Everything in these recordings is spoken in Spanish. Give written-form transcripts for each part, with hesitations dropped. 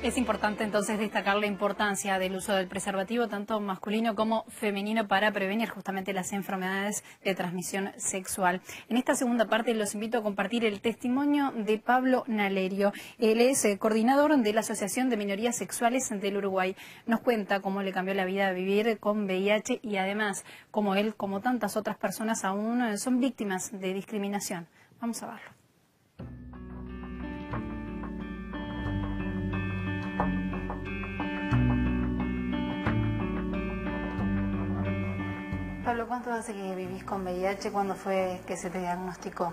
Es importante entonces destacar la importancia del uso del preservativo, tanto masculino como femenino, para prevenir justamente las enfermedades de transmisión sexual. En esta segunda parte los invito a compartir el testimonio de Pablo Nalerio. Él es coordinador de la Asociación de Minorías Sexuales del Uruguay. Nos cuenta cómo le cambió la vida a vivir con VIH y además cómo él, como tantas otras personas, aún son víctimas de discriminación. Vamos a verlo. Pablo, ¿cuánto hace que vivís con VIH? ¿Cuándo fue que se te diagnosticó?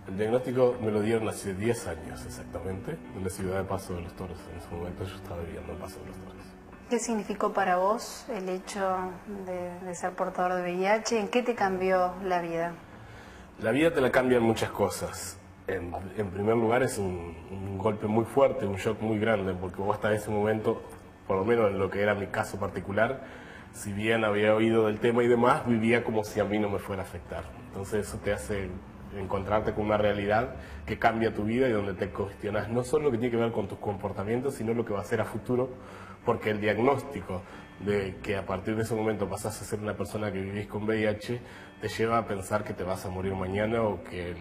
El diagnóstico me lo dieron hace 10 años exactamente, en la ciudad de Paso de los Toros. En ese momento yo estaba viviendo en Paso de los Toros. ¿Qué significó para vos el hecho de ser portador de VIH? ¿En qué te cambió la vida? La vida te la cambian muchas cosas. En primer lugar es un golpe muy fuerte, un shock muy grande, porque vos hasta ese momento, por lo menos en lo que era mi caso particular, si bien había oído del tema y demás, vivía como si a mí no me fuera a afectar. Entonces eso te hace encontrarte con una realidad que cambia tu vida y donde te cuestionas no solo lo que tiene que ver con tus comportamientos, sino lo que va a ser a futuro, porque el diagnóstico de que a partir de ese momento pasás a ser una persona que vivís con VIH te lleva a pensar que te vas a morir mañana o que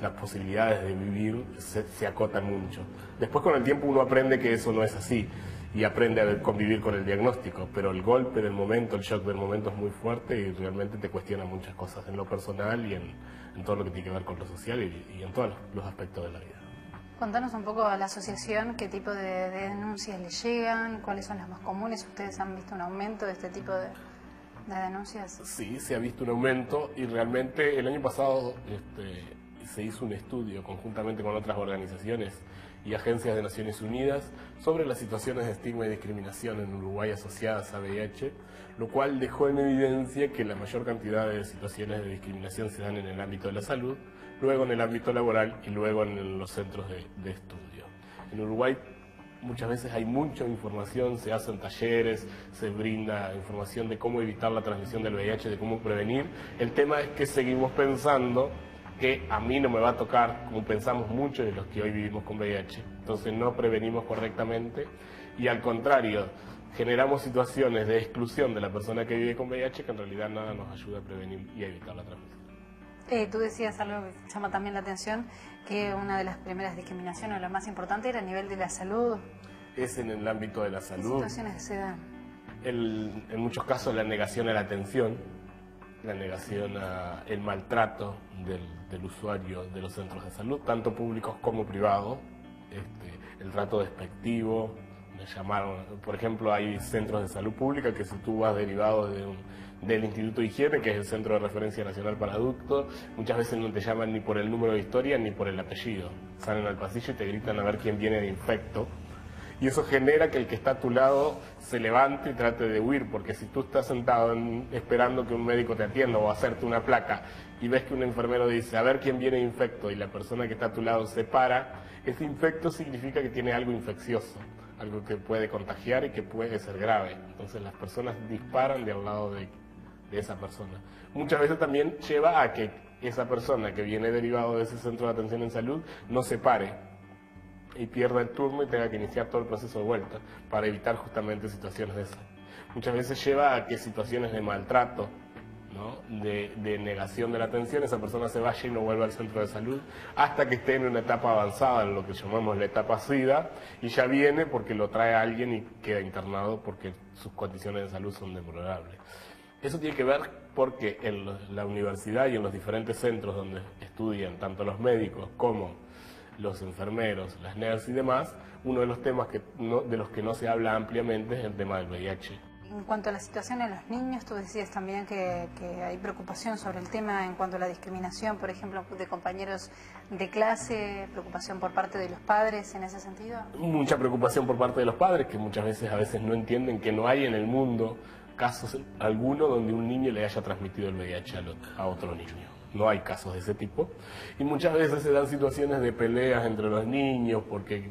las posibilidades de vivir se acotan mucho. Después con el tiempo uno aprende que eso no es así y aprende a convivir con el diagnóstico, pero el golpe del momento, el shock del momento es muy fuerte y realmente te cuestiona muchas cosas en lo personal y en todo lo que tiene que ver con lo social y en todos los aspectos de la vida. Contanos un poco a la asociación qué tipo de denuncias le llegan, cuáles son las más comunes. ¿Ustedes han visto un aumento de este tipo de denuncias? Sí, se ha visto un aumento y realmente el año pasado se hizo un estudio conjuntamente con otras organizaciones y agencias de Naciones Unidas sobre las situaciones de estigma y discriminación en Uruguay asociadas a VIH, lo cual dejó en evidencia que la mayor cantidad de situaciones de discriminación se dan en el ámbito de la salud, luego en el ámbito laboral y luego en los centros de estudio. En Uruguay muchas veces hay mucha información, se hacen talleres, se brinda información de cómo evitar la transmisión del VIH, de cómo prevenir. El tema es que seguimos pensando que a mí no me va a tocar, como pensamos muchos de los que hoy vivimos con VIH. Entonces no prevenimos correctamente y al contrario, generamos situaciones de exclusión de la persona que vive con VIH que en realidad nada nos ayuda a prevenir y a evitar la transmisión. Tú decías algo que llama también la atención, que una de las primeras discriminaciones, o la más importante, era a nivel de la salud. Es en el ámbito de la salud. ¿Qué situaciones se dan? En muchos casos la negación a la atención, la negación al maltrato del usuario de los centros de salud, tanto públicos como privados, el trato despectivo, me llamaron, por ejemplo, hay centros de salud pública que si tú vas derivado del Instituto de Higiene, que es el Centro de Referencia Nacional para Adultos, muchas veces no te llaman ni por el número de historia ni por el apellido, salen al pasillo y te gritan a ver quién viene de infecto. Y eso genera que el que está a tu lado se levante y trate de huir, porque si tú estás sentado esperando que un médico te atienda o hacerte una placa y ves que un enfermero dice a ver quién viene infecto y la persona que está a tu lado se para, ese infecto significa que tiene algo infeccioso, algo que puede contagiar y que puede ser grave. Entonces las personas disparan de al lado de esa persona. Muchas veces también lleva a que esa persona que viene derivado de ese centro de atención en salud no se pare y pierda el turno y tenga que iniciar todo el proceso de vuelta para evitar justamente situaciones de esas. Muchas veces lleva a que situaciones de maltrato, ¿no? de negación de la atención, esa persona se vaya y no vuelva al centro de salud hasta que esté en una etapa avanzada, en lo que llamamos la etapa SIDA, y ya viene porque lo trae a alguien y queda internado porque sus condiciones de salud son deplorables. Eso tiene que ver porque en la universidad y en los diferentes centros donde estudian tanto los médicos como los enfermeros, las nurses y demás, uno de los temas de los que no se habla ampliamente es el tema del VIH. En cuanto a la situación de los niños, tú decías también que hay preocupación sobre el tema en cuanto a la discriminación, por ejemplo, de compañeros de clase, preocupación por parte de los padres en ese sentido. Mucha preocupación por parte de los padres, que muchas veces no entienden que no hay en el mundo casos alguno donde un niño le haya transmitido el VIH a otro niño. No hay casos de ese tipo. Y muchas veces se dan situaciones de peleas entre los niños, porque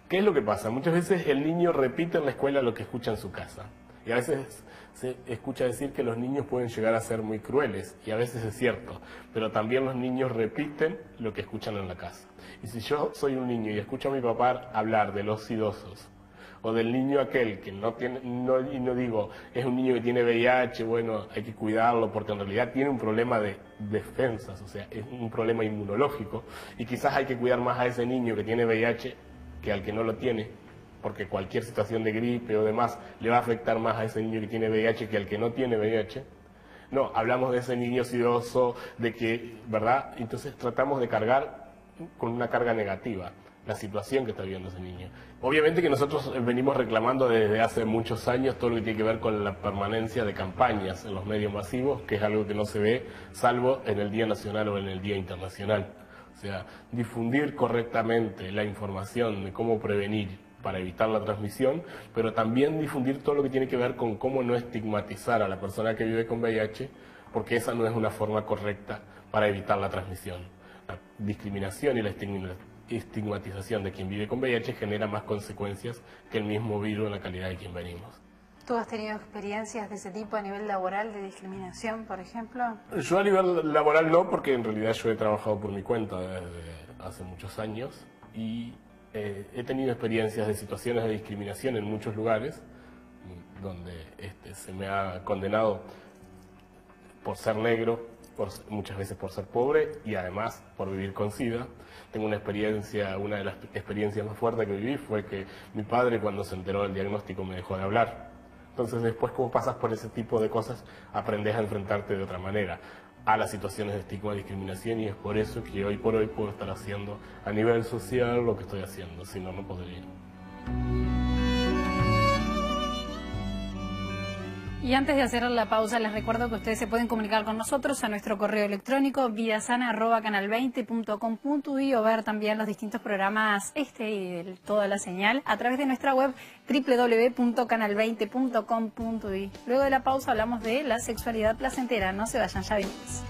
¿qué es lo que pasa? Muchas veces el niño repite en la escuela lo que escucha en su casa. Y a veces se escucha decir que los niños pueden llegar a ser muy crueles, y a veces es cierto, pero también los niños repiten lo que escuchan en la casa. Y si yo soy un niño y escucho a mi papá hablar de los sidosos, o del niño aquel que no tiene, y no digo, es un niño que tiene VIH, bueno, hay que cuidarlo, porque en realidad tiene un problema de defensas, o sea, es un problema inmunológico, y quizás hay que cuidar más a ese niño que tiene VIH que al que no lo tiene, porque cualquier situación de gripe o demás le va a afectar más a ese niño que tiene VIH que al que no tiene VIH. No, hablamos de ese niño sidoso, de que, ¿verdad? Entonces tratamos de cargar con una carga negativa la situación que está viviendo ese niño. Obviamente que nosotros venimos reclamando desde hace muchos años todo lo que tiene que ver con la permanencia de campañas en los medios masivos, que es algo que no se ve salvo en el Día Nacional o en el Día Internacional. O sea, difundir correctamente la información de cómo prevenir para evitar la transmisión, pero también difundir todo lo que tiene que ver con cómo no estigmatizar a la persona que vive con VIH, porque esa no es una forma correcta para evitar la transmisión. La discriminación y la estigmatización de quien vive con VIH genera más consecuencias que el mismo virus en la calidad de quien venimos. ¿Tú has tenido experiencias de ese tipo a nivel laboral, de discriminación, por ejemplo? Yo a nivel laboral no, porque en realidad yo he trabajado por mi cuenta desde hace muchos años y he tenido experiencias de situaciones de discriminación en muchos lugares, donde se me ha condenado por ser negro, muchas veces por ser pobre y además por vivir con SIDA. Tengo una de las experiencias más fuertes que viví fue que mi padre, cuando se enteró del diagnóstico, me dejó de hablar. Entonces después, como pasas por ese tipo de cosas, aprendes a enfrentarte de otra manera a las situaciones de estigma y discriminación, y es por eso que hoy por hoy puedo estar haciendo a nivel social lo que estoy haciendo, si no, no podría. Y antes de hacer la pausa, les recuerdo que ustedes se pueden comunicar con nosotros a nuestro correo electrónico vidasana@canal20.com.uy o ver también los distintos programas y de toda la señal a través de nuestra web www.canal20.com.uy. Luego de la pausa hablamos de la sexualidad placentera. No se vayan, ya venimos.